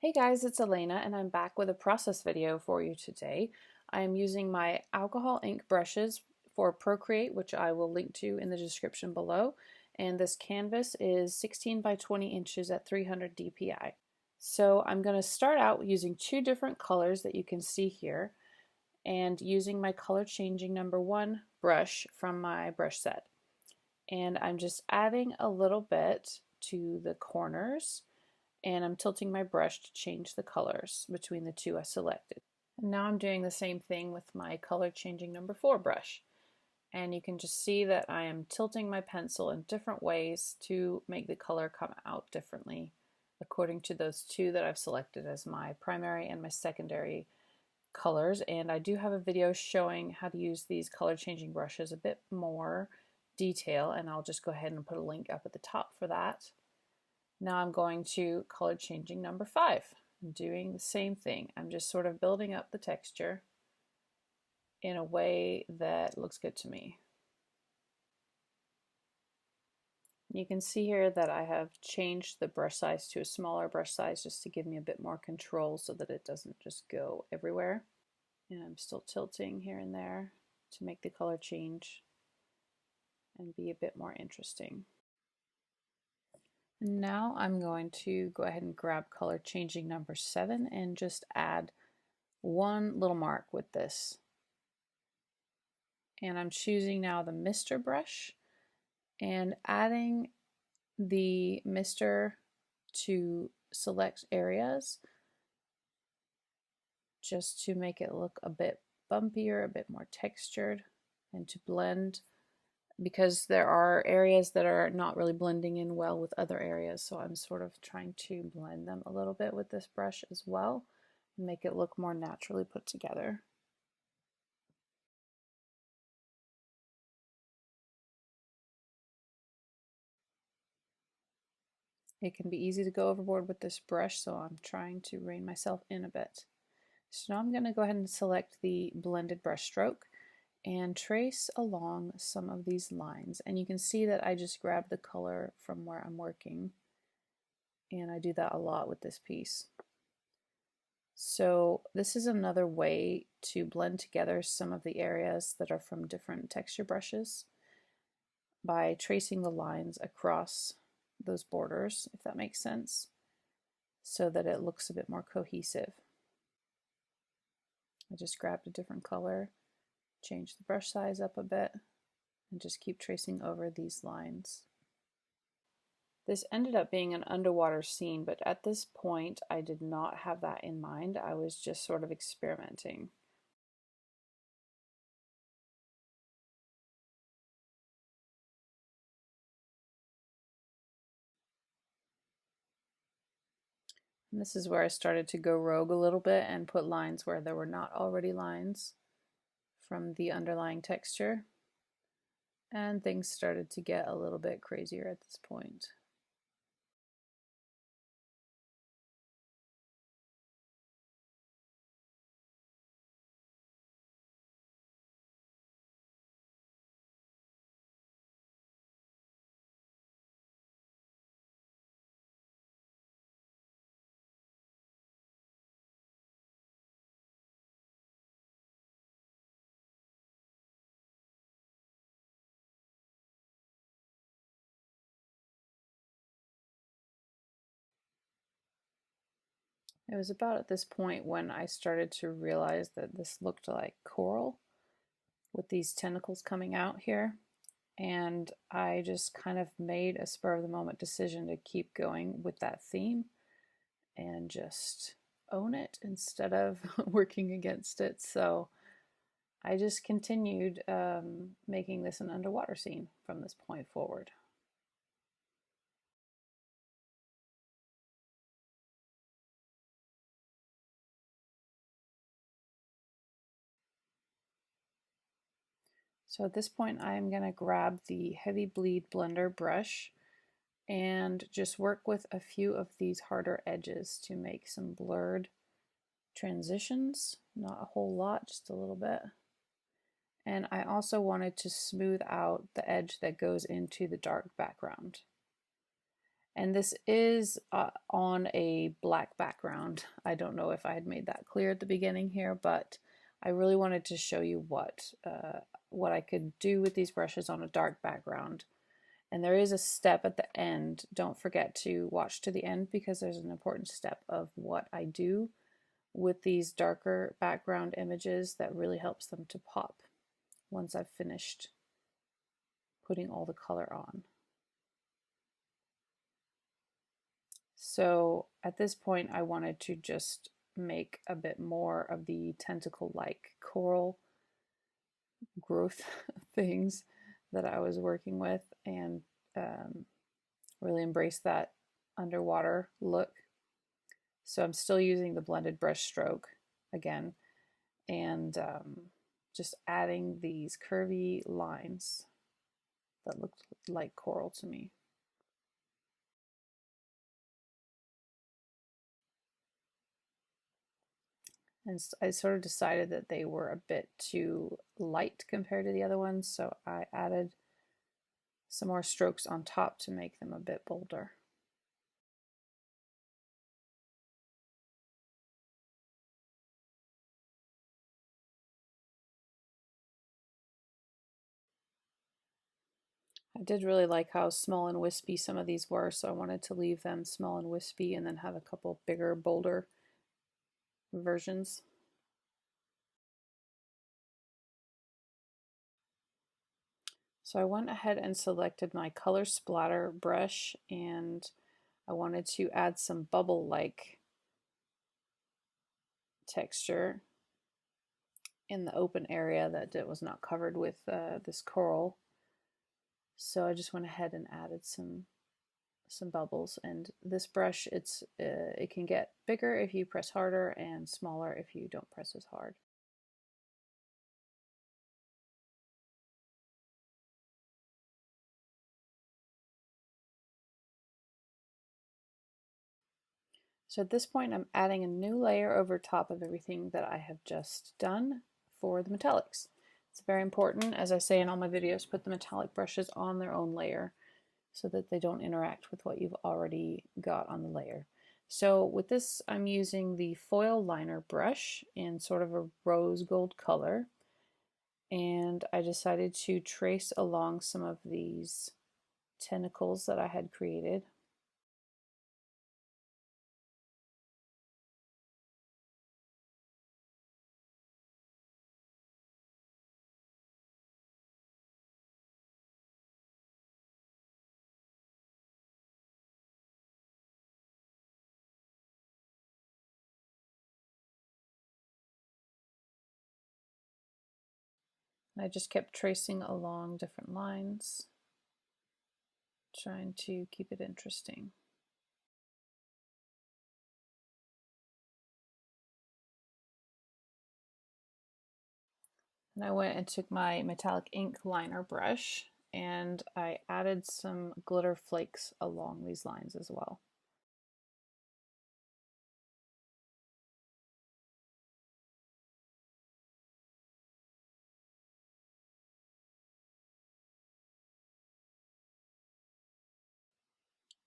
Hey guys, it's Elena and I'm back with a process video for you today. I'm using my alcohol ink brushes for Procreate, which I will link to in the description below. And this canvas is 16 by 20 inches at 300 dpi. So I'm going to start out using two different colors that you can see here and using my color changing #1 brush from my brush set. And I'm just adding a little bit to the corners, and I'm tilting my brush to change the colors between the two I selected. And now I'm doing the same thing with my color changing #4 brush. And you can just see that I am tilting my pencil in different ways to make the color come out differently according to those two that I've selected as my primary and my secondary colors. And I do have a video showing how to use these color changing brushes a bit more detail, and I'll just go ahead and put a link up at the top for that. Now I'm going to color changing #5. I'm doing the same thing. I'm just sort of building up the texture in a way that looks good to me. You can see here that I have changed the brush size to a smaller brush size just to give me a bit more control so that it doesn't just go everywhere. And I'm still tilting here and there to make the color change and be a bit more interesting. Now I'm going to go ahead and grab color changing #7 and just add one little mark with this. And I'm choosing now the mister brush and adding the mister to select areas just to make it look a bit bumpier, a bit more textured, and to blend, because there are areas that are not really blending in well with other areas, so I'm sort of trying to blend them a little bit with this brush as well and make it look more naturally put together. It can be easy to go overboard with this brush, so I'm trying to rein myself in a bit. So now I'm going to go ahead and select the blended brush stroke and trace along some of these lines. And you can see that I just grabbed the color from where I'm working, and I do that a lot with this piece. So this is another way to blend together some of the areas that are from different texture brushes by tracing the lines across those borders, if that makes sense, so that it looks a bit more cohesive. I just grabbed a different color, changed the brush size up a bit, and just keep tracing over these lines. This ended up being an underwater scene, but at this point I did not have that in mind. I was just sort of experimenting. And this is where I started to go rogue a little bit and put lines where there were not already lines from the underlying texture. And things started to get a little bit crazier at this point. It was about at this point when I started to realize that this looked like coral with these tentacles coming out here. And I just kind of made a spur of the moment decision to keep going with that theme and just own it instead of working against it. So I just continued making this an underwater scene from this point forward. So at this point, I'm going to grab the Heavy Bleed Blender brush and just work with a few of these harder edges to make some blurred transitions. Not a whole lot, just a little bit. And I also wanted to smooth out the edge that goes into the dark background. And this is on a black background. I don't know if I had made that clear at the beginning here, but I really wanted to show you what I could do with these brushes on a dark background. And there is a step at the end. Don't forget to watch to the end because there's an important step of what I do with these darker background images that really helps them to pop once I've finished putting all the color on. So at this point I wanted to just make a bit more of the tentacle-like coral growth things that I was working with, and really embrace that underwater look. So I'm still using the blended brush stroke again, and just adding these curvy lines that look like coral to me. And I sort of decided that they were a bit too light compared to the other ones, so I added some more strokes on top to make them a bit bolder. I did really like how small and wispy some of these were, so I wanted to leave them small and wispy and then have a couple bigger, bolder versions. So I went ahead and selected my color splatter brush, and I wanted to add some bubble-like texture in the open area that was not covered with this coral. So I just went ahead and added some bubbles, and this brush, it can get bigger if you press harder and smaller if you don't press as hard. So at this point I'm adding a new layer over top of everything that I have just done for the metallics. It's very important, as I say in all my videos, put the metallic brushes on their own layer so that they don't interact with what you've already got on the layer. So with this, I'm using the foil liner brush in sort of a rose gold color, and I decided to trace along some of these tentacles that I had created. I just kept tracing along different lines, trying to keep it interesting. And I went and took my metallic ink liner brush and I added some glitter flakes along these lines as well.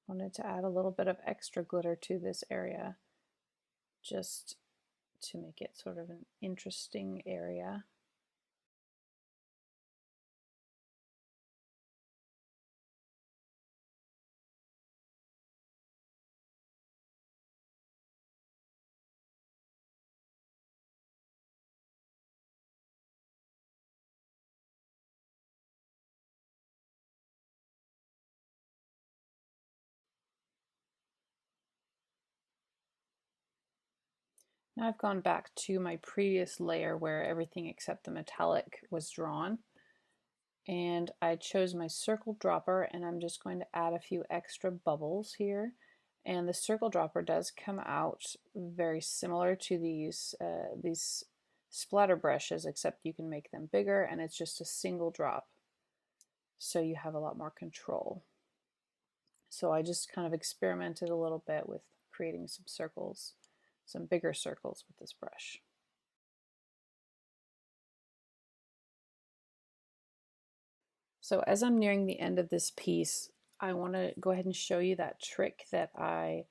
Wanted to add a little bit of extra glitter to this area just to make it sort of an interesting area. Now I've gone back to my previous layer where everything except the metallic was drawn, and I chose my circle dropper, and I'm just going to add a few extra bubbles here. And the circle dropper does come out very similar to these splatter brushes, except you can make them bigger and it's just a single drop, so you have a lot more control. So I just kind of experimented a little bit with creating some circles, some bigger circles with this brush. So as I'm nearing the end of this piece, I want to go ahead and show you that trick that I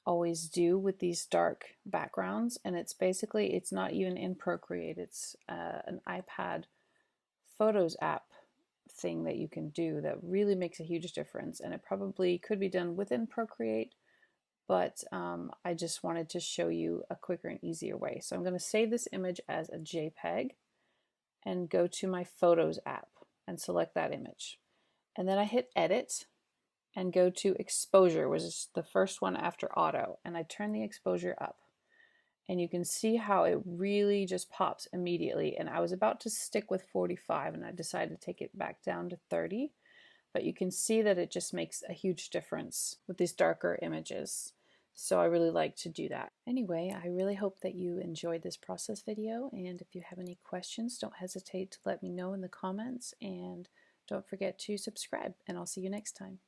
always do with these dark backgrounds, and it's basically, it's not even in Procreate, it's an iPad Photos app thing that you can do that really makes a huge difference, and it probably could be done within Procreate, but I just wanted to show you a quicker and easier way. So I'm going to save this image as a JPEG and go to my Photos app and select that image. And then I hit Edit and go to Exposure, which is the first one after Auto, and I turn the exposure up. And you can see how it really just pops immediately. And I was about to stick with 45 and I decided to take it back down to 30. But you can see that it just makes a huge difference with these darker images. So I really like to do that. Anyway, I really hope that you enjoyed this process video. And if you have any questions, don't hesitate to let me know in the comments. And don't forget to subscribe. And I'll see you next time.